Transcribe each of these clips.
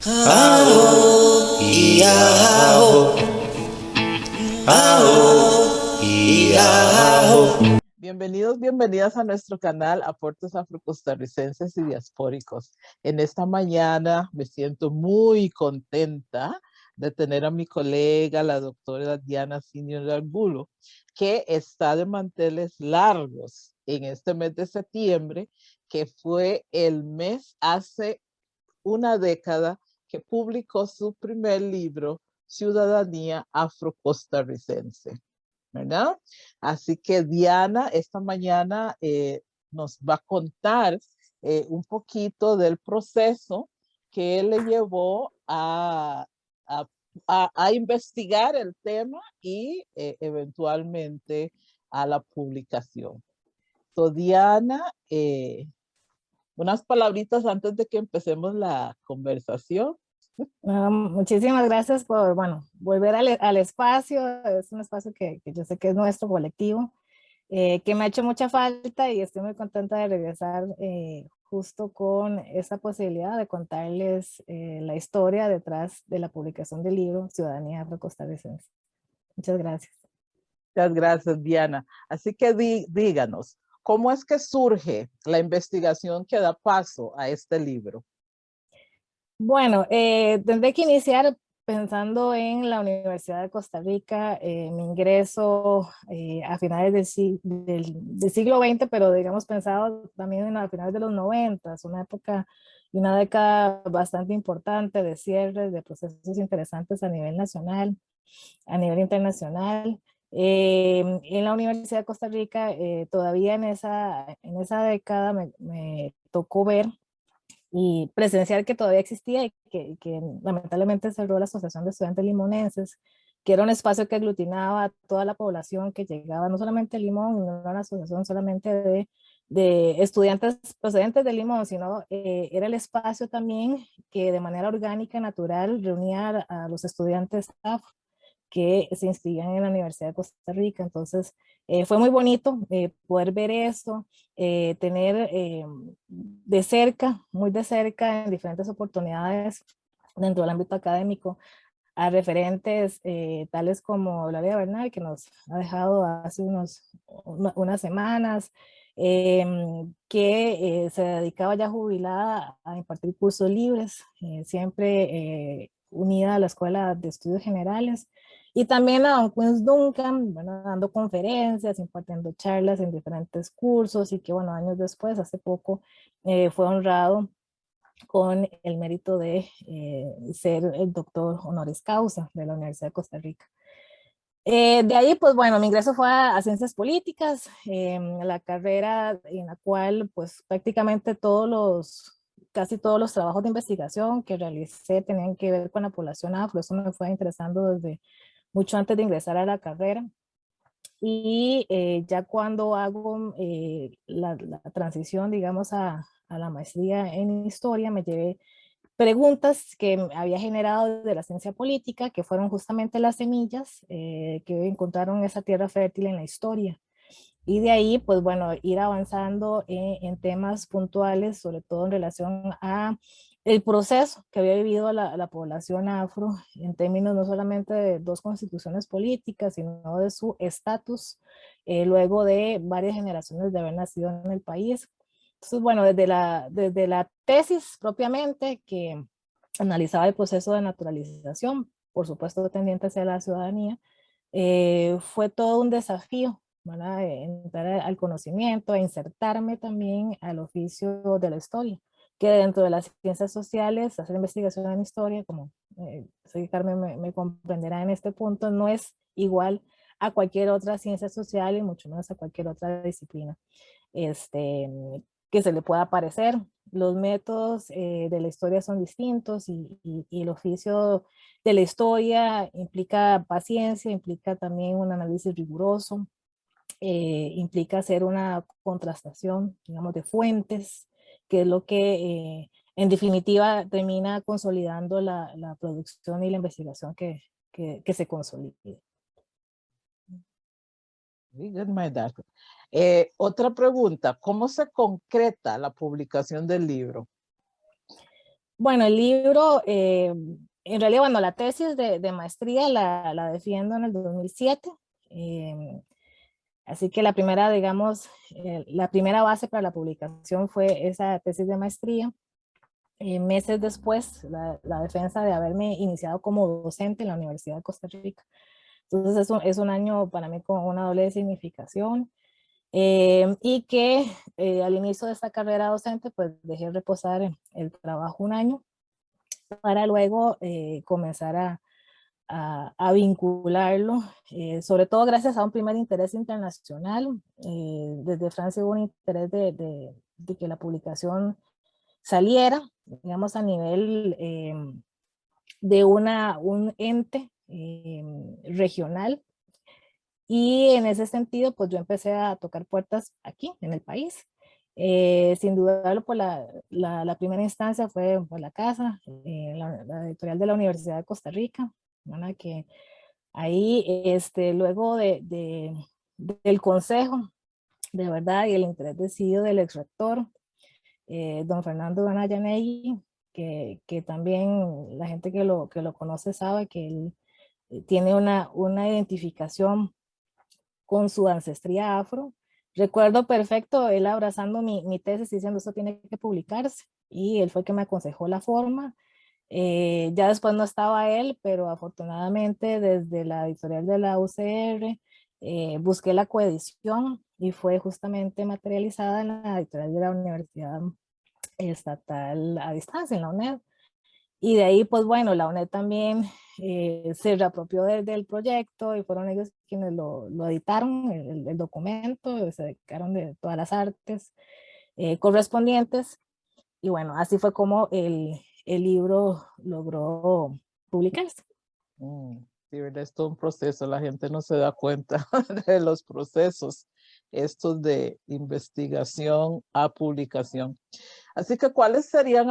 Aho, Iaho, Aho, Iaho. Bienvenidos, bienvenidas a nuestro canal Aportes Afrocostarricenses y Diaspóricos. En esta mañana me siento muy contenta de tener a mi colega, la doctora Diana Senior Angulo, que está de manteles largos en este mes de septiembre, que fue el mes hace una década que publicó su primer libro, Ciudadanía Afrocostarricense, ¿verdad? Así que Diana esta mañana nos va a contar un poquito del proceso que le llevó a, a investigar el tema y eventualmente a la publicación. So, Diana, unas palabritas antes de que empecemos la conversación. Muchísimas gracias por, bueno, volver al espacio. Es un espacio que yo sé que es nuestro colectivo, que me ha hecho mucha falta y estoy muy contenta de regresar justo con esta posibilidad de contarles la historia detrás de la publicación del libro Ciudadanía Afrocostarricense. Muchas gracias. Muchas gracias, Diana. Así que díganos, ¿cómo es que surge la investigación que da paso a este libro? Bueno, tendré que iniciar pensando en la Universidad de Costa Rica, mi ingreso a finales del siglo XX, pero digamos pensado también a finales de los 90, una época y una década bastante importante de cierres, de procesos interesantes a nivel nacional, a nivel internacional. En la Universidad de Costa Rica, todavía en esa década me tocó ver y presenciar que todavía existía y que lamentablemente cerró la Asociación de Estudiantes Limonenses, que era un espacio que aglutinaba a toda la población que llegaba, no solamente de Limón, no era una asociación solamente de estudiantes procedentes de Limón, sino era el espacio también que de manera orgánica, natural, reunía a los estudiantes afro que se inscribían en la Universidad de Costa Rica. Entonces, fue muy bonito poder ver esto, tener de cerca, muy de cerca, en diferentes oportunidades dentro del ámbito académico, a referentes tales como Laura Bernal, que nos ha dejado hace unas semanas, que se dedicaba ya jubilada a impartir cursos libres, siempre unida a la Escuela de Estudios Generales, y también a don Queens Duncan, bueno, dando conferencias, impartiendo charlas en diferentes cursos, y que bueno, años después, hace poco, fue honrado con el mérito de ser el doctor honoris causa de la Universidad de Costa Rica. De ahí, pues bueno, mi ingreso fue a Ciencias Políticas, la carrera en la cual pues prácticamente casi todos los trabajos de investigación que realicé tenían que ver con la población afro. Eso me fue interesando desde mucho antes de ingresar a la carrera. Y ya cuando hago la transición, digamos, a la maestría en historia, me llevé preguntas que había generado de la ciencia política, que fueron justamente las semillas que encontraron esa tierra fértil en la historia. Y de ahí, pues bueno, ir avanzando en temas puntuales, sobre todo en relación a el proceso que había vivido la población afro, en términos no solamente de dos constituciones políticas, sino de su estatus, luego de varias generaciones de haber nacido en el país. Entonces, bueno, desde la tesis propiamente, que analizaba el proceso de naturalización, por supuesto tendiente hacia la ciudadanía, fue todo un desafío, ¿verdad? Entrar al conocimiento, a insertarme también al oficio de la historia, que dentro de las ciencias sociales, hacer investigación en historia, como sé que Carmen me comprenderá en este punto, no es igual a cualquier otra ciencia social y mucho menos a cualquier otra disciplina este, que se le pueda parecer. Los métodos de la historia son distintos y el oficio de la historia implica paciencia, implica también un análisis riguroso, implica hacer una contrastación, digamos, de fuentes, que es lo que en definitiva termina consolidando la producción y la investigación que se consolide. Otra pregunta, ¿cómo se concreta la publicación del libro? Bueno, el libro, en realidad, bueno, la tesis de maestría la defiendo en el 2007. Así que la primera, digamos, la primera base para la publicación fue esa tesis de maestría. Meses después, la defensa de haberme iniciado como docente en la Universidad de Costa Rica. Entonces es un año para mí con una doble significación. Y que al inicio de esta carrera docente, pues dejé reposar el trabajo un año para luego comenzar a vincularlo, sobre todo gracias a un primer interés internacional. Desde Francia hubo un interés de que la publicación saliera, digamos, a nivel de un ente regional. Y en ese sentido, pues yo empecé a tocar puertas aquí, en el país. Sin dudarlo, por la primera instancia fue por la casa, la editorial de la Universidad de Costa Rica, ¿verdad? Que ahí, luego del consejo, de verdad, y el interés decidido del ex rector, don Fernando Donayanegui, que también la gente que lo conoce sabe que él tiene una identificación con su ancestría afro. Recuerdo perfecto él abrazando mi tesis diciendo esto tiene que publicarse, y él fue el que me aconsejó la forma. Ya después no estaba él, pero afortunadamente desde la editorial de la UCR busqué la coedición y fue justamente materializada en la editorial de la Universidad Estatal a Distancia, en la UNED. Y de ahí, pues bueno, la UNED también se reapropió del proyecto y fueron ellos quienes lo editaron, el documento, se dedicaron de todas las artes correspondientes. Y bueno, así fue como el libro logró publicarse. Mm, sí, ¿verdad? Es todo un proceso, la gente no se da cuenta de los procesos estos de investigación a publicación. Así que, ¿cuáles serían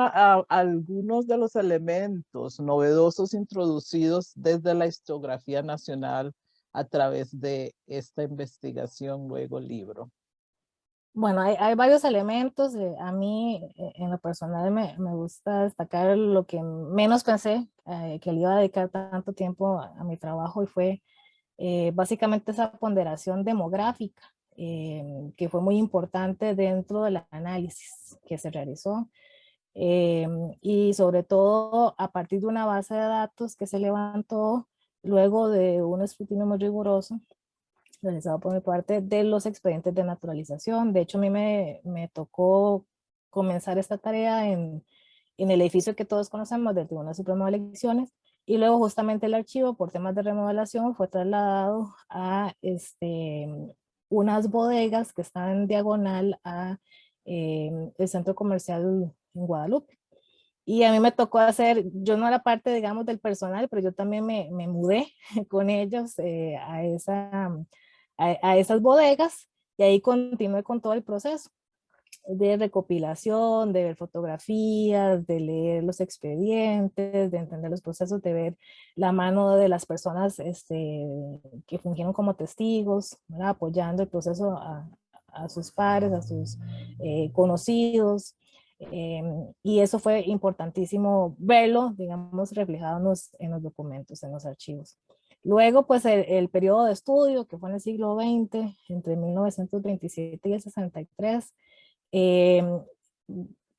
algunos de los elementos novedosos introducidos desde la historiografía nacional a través de esta investigación, luego libro? Bueno, hay varios elementos. A mí, en lo personal, me gusta destacar lo que menos pensé que le iba a dedicar tanto tiempo a mi trabajo, y fue básicamente esa ponderación demográfica, que fue muy importante dentro del análisis que se realizó. eh, y sobre todo a partir de una base de datos que se levantó luego de un escrutinio muy riguroso realizado por mi parte de los expedientes de naturalización. De hecho, a mí me tocó comenzar esta tarea en el edificio que todos conocemos del Tribunal Supremo de Elecciones, y luego justamente el archivo por temas de remodelación fue trasladado a unas bodegas que están en diagonal a el centro comercial en Guadalupe. Y a mí me tocó hacer, yo no era parte, digamos, del personal, pero yo también me mudé con ellos a esas bodegas, y ahí continué con todo el proceso de recopilación, de ver fotografías, de leer los expedientes, de entender los procesos, de ver la mano de las personas que fungieron como testigos, ¿verdad? Apoyando el proceso a sus pares, a sus conocidos. Y eso fue importantísimo verlo, digamos, reflejado en los documentos, en los archivos. Luego, pues el periodo de estudio, que fue en el siglo XX, entre 1927 y el 63, eh,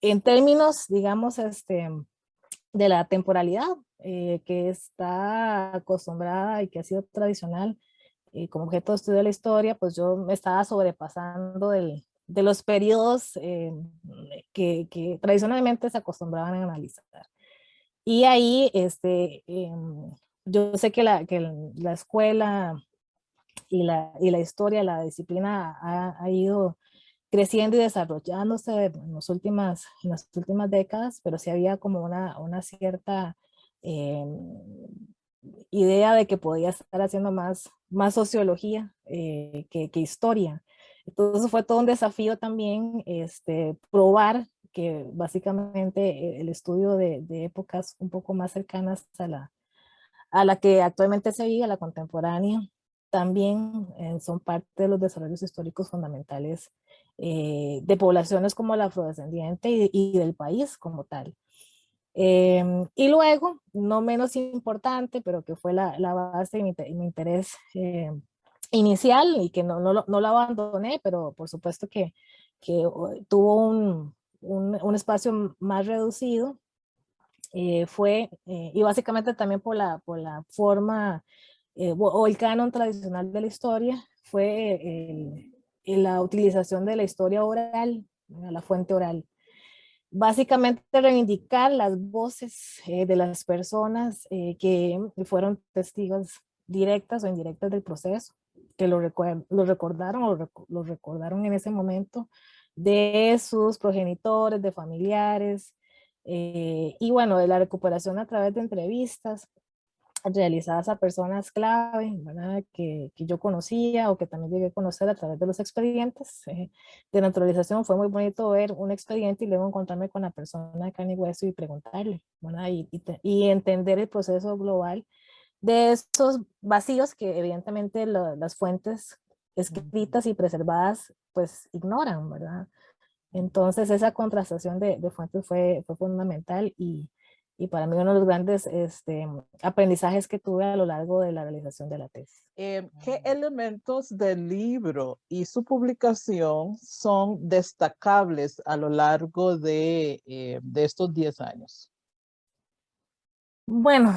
en términos, digamos, de la temporalidad que está acostumbrada y que ha sido tradicional como objeto de estudio de la historia, pues yo me estaba sobrepasando de los periodos que tradicionalmente se acostumbraban a analizar. Y ahí, yo sé que la escuela y la historia, la disciplina ha ido creciendo y desarrollándose en las últimas décadas, pero sí había como una cierta eh, idea de que podía estar haciendo más sociología que historia. Entonces fue todo un desafío también probar que básicamente el estudio de épocas un poco más cercanas a la que actualmente se vive, a la contemporánea, también son parte de los desarrollos históricos fundamentales de poblaciones como la afrodescendiente y del país como tal. Y luego, no menos importante, pero que fue la base de mi interés inicial y que no lo abandoné, pero por supuesto que tuvo un espacio más reducido, y básicamente también por la forma o el canon tradicional de la historia, fue la utilización de la historia oral, la fuente oral. Básicamente reivindicar las voces de las personas que fueron testigos directas o indirectas del proceso, que lo recordaron o lo recordaron en ese momento, de sus progenitores, de familiares, y bueno, de la recuperación a través de entrevistas realizadas a personas clave, ¿verdad? Que yo conocía o que también llegué a conocer a través de los expedientes de naturalización. Fue muy bonito ver un expediente y luego encontrarme con la persona de carne y hueso y preguntarle, ¿verdad? Y entender el proceso global de esos vacíos que evidentemente las fuentes escritas y preservadas pues ignoran, ¿verdad? Entonces esa contrastación de fuentes fue fundamental y para mí uno de los grandes aprendizajes que tuve a lo largo de la realización de la tesis. ¿Qué elementos del libro y su publicación son destacables a lo largo de estos 10 años? Bueno,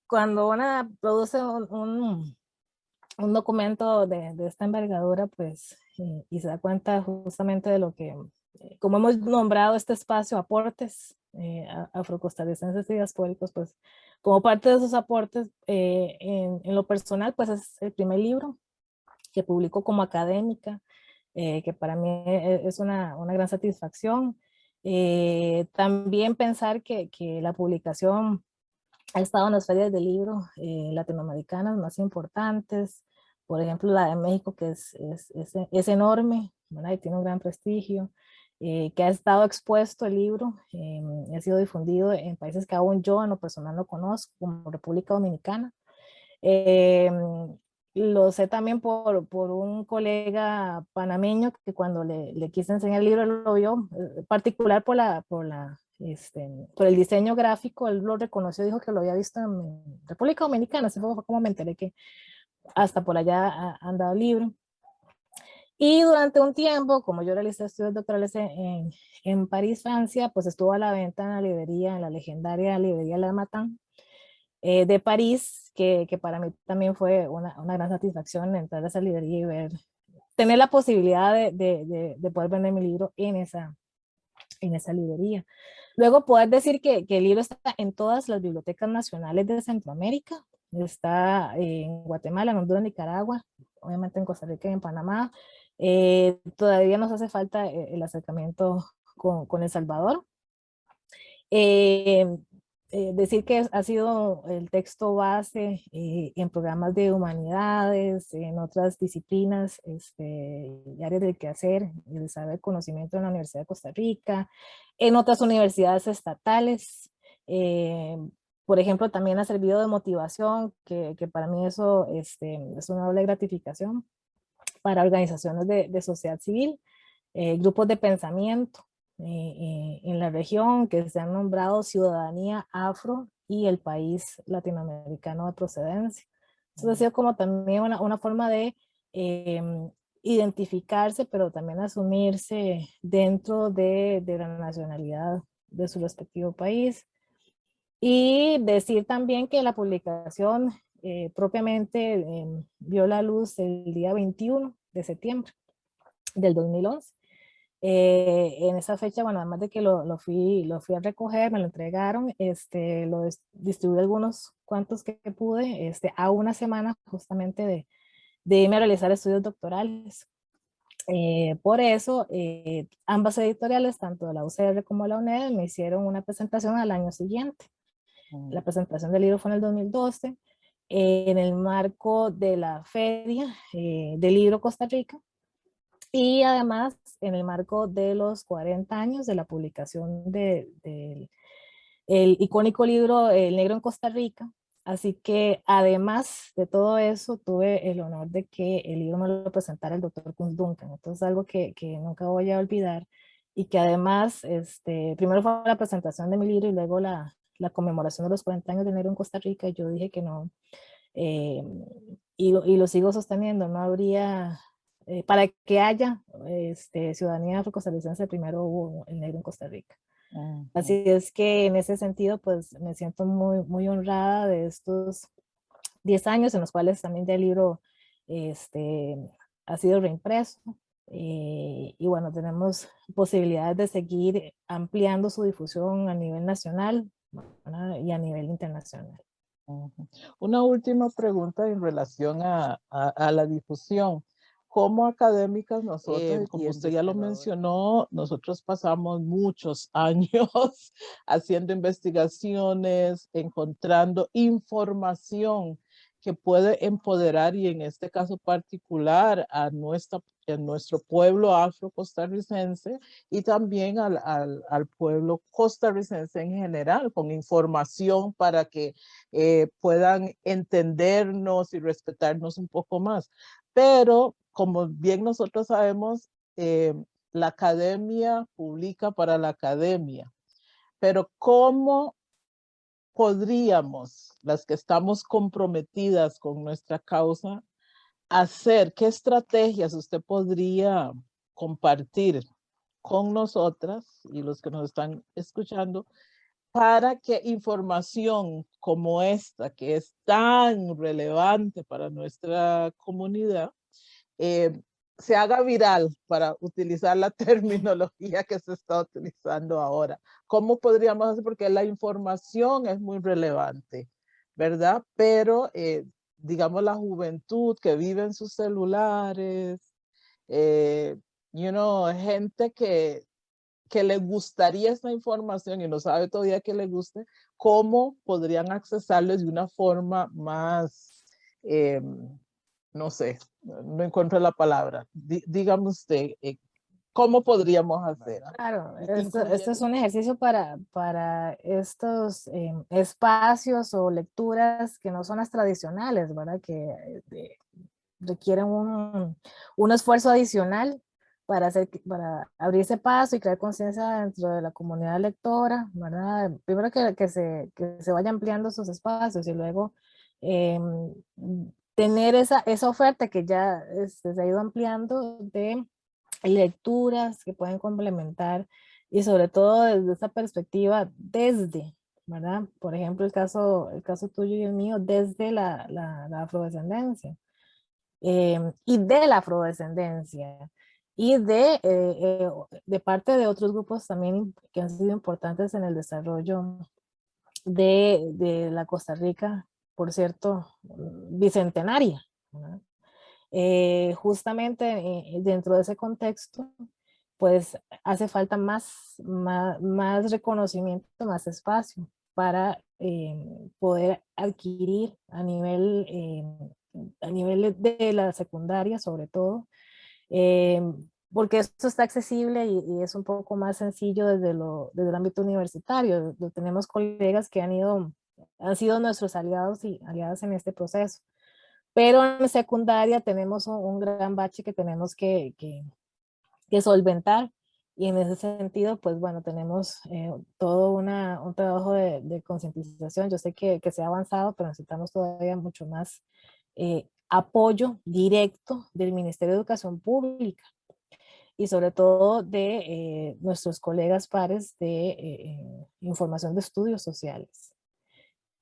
cuando una produce un documento de esta envergadura, pues, y se da cuenta justamente de lo que, como hemos nombrado este espacio, aportes afrocostarricenses y diaspóricos, pues, como parte de esos aportes, en lo personal, pues es el primer libro que publico como académica, que para mí es una gran satisfacción. También pensar que la publicación ha estado en las ferias de libro latinoamericanas más importantes, por ejemplo la de México, que es enorme, ¿verdad? Y tiene un gran prestigio, que ha estado expuesto el libro, ha sido difundido en países que aún yo en lo personal no conozco, como República Dominicana. Eh, lo sé también por un colega panameño que cuando le quise enseñar el libro él lo vio, particular por el diseño gráfico, él lo reconoció, dijo que lo había visto en República Dominicana, así fue como me enteré que hasta por allá han dado el libro. Y durante un tiempo, como yo realicé estudios doctorales en París, Francia, pues estuvo a la venta en la librería, en la legendaria librería La Matin de París, que para mí también fue una gran satisfacción entrar a esa librería y tener la posibilidad de poder vender mi libro en esa librería. Luego poder decir que el libro está en todas las bibliotecas nacionales de Centroamérica, está en Guatemala, en Honduras, Nicaragua, obviamente en Costa Rica y en Panamá. Todavía nos hace falta el acercamiento con El Salvador. Eh, Decir que ha sido el texto base en programas de humanidades, en otras disciplinas y áreas del quehacer, el saber conocimiento en la Universidad de Costa Rica, en otras universidades estatales. eh, por ejemplo, también ha servido de motivación, que para mí eso es una doble gratificación para organizaciones de sociedad civil, grupos de pensamiento en la región que se han nombrado Ciudadanía Afro y el país latinoamericano de procedencia. Eso ha sido como también una forma de identificarse, pero también asumirse dentro de la nacionalidad de su respectivo país. Y decir también que la publicación propiamente vio la luz el día 21 de septiembre del 2011. En esa fecha, bueno, además de que lo fui a recoger, me lo entregaron, distribuí algunos cuantos que pude, a una semana justamente de irme a realizar estudios doctorales. Por eso, ambas editoriales, tanto la UCR como la UNED, me hicieron una presentación al año siguiente. La presentación del libro fue en el 2012, en el marco de la Feria del Libro Costa Rica, y además en el marco de los 40 años de la publicación del icónico libro El Negro en Costa Rica. Así que además de todo eso, tuve el honor de que el libro me lo presentara el doctor Kunz Duncan. Entonces algo que nunca voy a olvidar y que además, primero fue la presentación de mi libro y luego la conmemoración de los 40 años de negro en Costa Rica, y yo dije que no, eh, y lo sigo sosteniendo, no habría, para que haya ciudadanía afrocostarricense, primero hubo el negro en Costa Rica. Ujú. Así es que en ese sentido, pues me siento muy, muy honrada de estos 10 años en los cuales también ya el libro este, ha sido reimpreso. Y bueno, tenemos posibilidades de seguir ampliando su difusión a nivel nacional, ¿verdad? Y a nivel internacional. Ujú. Una última pregunta en relación a la difusión. Como académicas nosotros, como usted ya lo mencionó, nosotros pasamos muchos años haciendo investigaciones, encontrando información que puede empoderar y en este caso particular a nuestro pueblo afro-costarricense y también al pueblo costarricense en general, con información para que puedan entendernos y respetarnos un poco más. Pero como bien nosotros sabemos, la academia publica para la academia, pero ¿cómo podríamos, las que estamos comprometidas con nuestra causa, hacer, qué estrategias usted podría compartir con nosotras y los que nos están escuchando para que información como esta, que es tan relevante para nuestra comunidad, eh, se haga viral, para utilizar la terminología que se está utilizando ahora? ¿Cómo podríamos hacer? Porque la información es muy relevante, ¿verdad? Pero, digamos, la juventud que vive en sus celulares, eh, gente que le gustaría esta información y no sabe todavía que le guste, ¿cómo podrían accesarles de una forma más, no sé, no encuentro la palabra? Dígame usted, ¿cómo podríamos hacer? Claro, esto es Incluyendo. un ejercicio para estos espacios o lecturas que no son las tradicionales, ¿verdad? Que requieren un esfuerzo adicional para abrirse paso y crear conciencia dentro de la comunidad lectora, ¿verdad? Primero que se vaya ampliando esos espacios y luego eh, tener esa oferta que ya se ha ido ampliando de lecturas que pueden complementar y sobre todo desde esa perspectiva, ¿verdad? Por ejemplo, el caso tuyo y el mío, desde la afrodescendencia y de la afrodescendencia y de parte de otros grupos también que han sido importantes en el desarrollo de la Costa Rica, por cierto, bicentenaria, ¿verdad? Justamente dentro de ese contexto, pues hace falta más reconocimiento, más espacio para poder adquirir a nivel de la secundaria sobre todo, eh, porque esto está accesible y es un poco más sencillo desde el ámbito universitario. Tenemos colegas que han sido nuestros aliados y aliadas en este proceso. Pero en secundaria tenemos un gran bache que tenemos que solventar y en ese sentido, pues bueno, tenemos todo un trabajo de concientización. Yo sé que se ha avanzado, pero necesitamos todavía mucho más apoyo directo del Ministerio de Educación Pública y sobre todo de nuestros colegas pares de información de estudios sociales.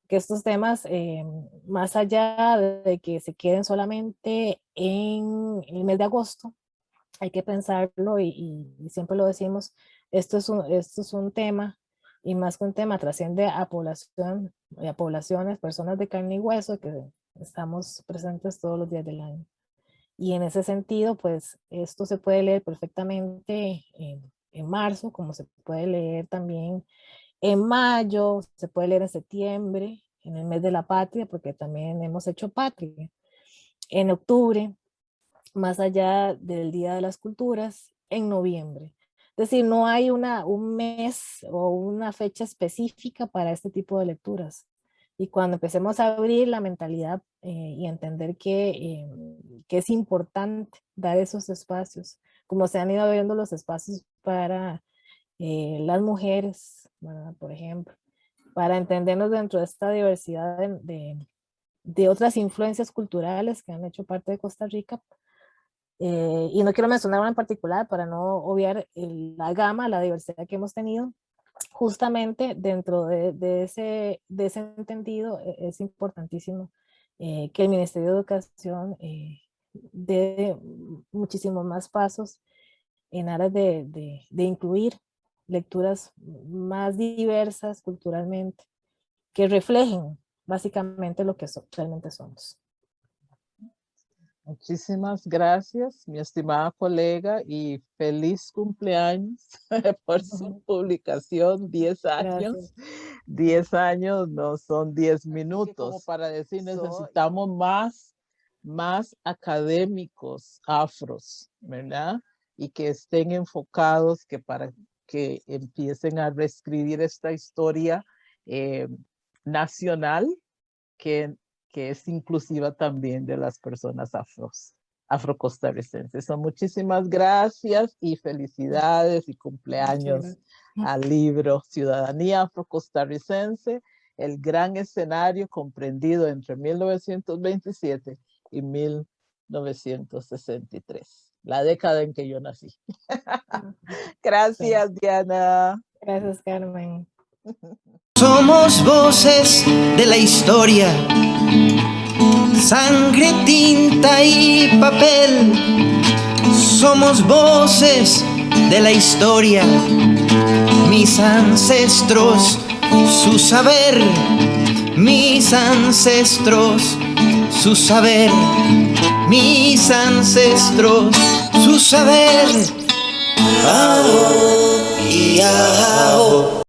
Que estos temas, más allá de que se queden solamente en el mes de agosto, hay que pensarlo y siempre lo decimos, esto es un tema y más que un tema trasciende a poblaciones, personas de carne y hueso que estamos presentes todos los días del año. Y en ese sentido, pues esto se puede leer perfectamente en marzo, como se puede leer también en mayo, se puede leer en septiembre, en el mes de la patria, porque también hemos hecho patria. En octubre, más allá del Día de las Culturas, en noviembre. Es decir, no hay un mes o una fecha específica para este tipo de lecturas. Y cuando empecemos a abrir la mentalidad y entender que es importante dar esos espacios, como se han ido abriendo los espacios para las mujeres, ¿verdad? Por ejemplo, para entendernos dentro de esta diversidad de otras influencias culturales que han hecho parte de Costa Rica. Y no quiero mencionar una en particular para no obviar la gama, la diversidad que hemos tenido. Justamente dentro de ese entendido es importantísimo que el Ministerio de Educación dé muchísimos más pasos en aras de incluir lecturas más diversas culturalmente, que reflejen básicamente lo que realmente somos. Muchísimas gracias, mi estimada colega, y feliz cumpleaños por su publicación, 10 años. Gracias. 10 años no son 10 minutos. Como para decir, necesitamos más académicos afros, ¿verdad? Y que estén enfocados, que para que empiecen a reescribir esta historia nacional que es inclusiva también de las personas afrocostarricenses. Muchísimas gracias y felicidades y cumpleaños al libro Ciudadanía Afrocostarricense, el gran escenario comprendido entre 1927 y 1963, la década en que yo nací. Gracias, Diana. Gracias, Carmen. Somos voces de la historia, sangre, tinta y papel. Somos voces de la historia, mis ancestros, su saber, mis ancestros, su saber, mis ancestros, su saber. Aho y aho.